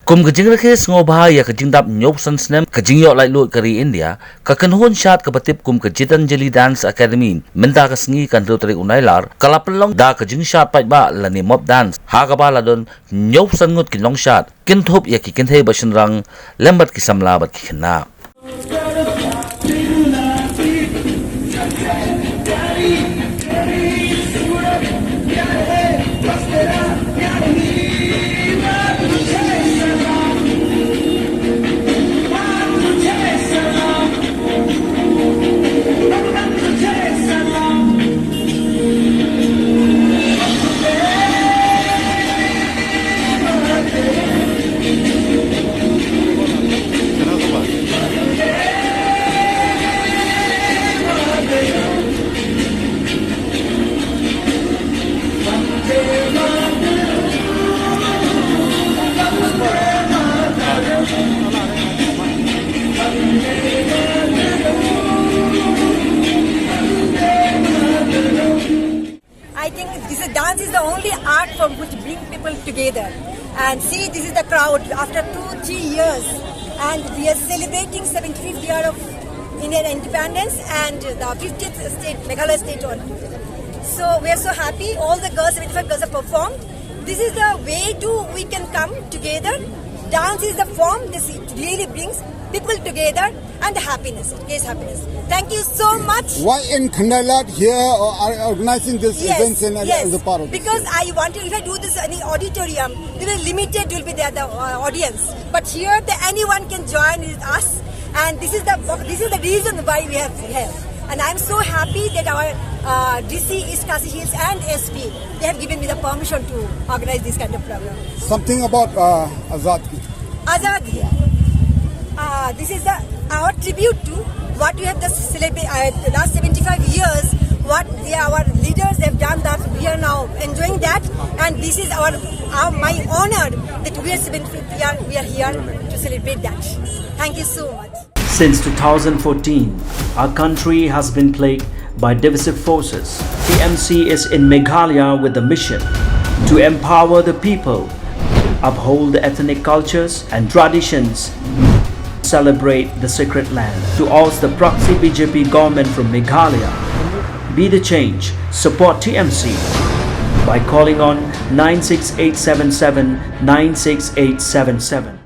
kum kajing rakhe sngo bahaya kajing dap nyop san snem kajing yo lai lut kari India ka kanhon shat ka patip kum ka Gitanjali Dance Academy menta ka sngi kan rotri unailar kalapalong da kajing shat pai ba lani mob dance ha ka ba la don nyop san ngut kin long shat kin thop ya ki kin thei bashin rang lembat ki samla bat ki khna I think dance is the only art form which brings people together. And see, this is the crowd after 2-3 years, and we are celebrating 75th year of Indian independence and the 50th state, Meghalaya state on. So we are so happy. All the girls, 75 girls have performed. This is the way we can come together. Dance is the form. This really brings people together and happiness. It gives happiness. Thank you so much. Why in Khandalat here are organizing this events as a part of because I wanted, if I do this in the auditorium, there is limited will be there the audience. But here anyone can join with us, and this is the reason why we have here. And I'm so happy that our DC East Khasi Hills and SP they have given me the permission to organize this kind of program. Something about Azad. Azad here. This is our tribute to what we have just celebrated the last 75 years. What our leaders have done, that we are now enjoying that, and this is my honor that we are here to celebrate that. Thank you so much. Since 2014, our country has been plagued by divisive forces. TMC is in Meghalaya with the mission to empower the people, uphold the ethnic cultures and traditions, celebrate the sacred land. To oust the proxy BJP government from Meghalaya, be the change, support TMC by calling on 96877 96877.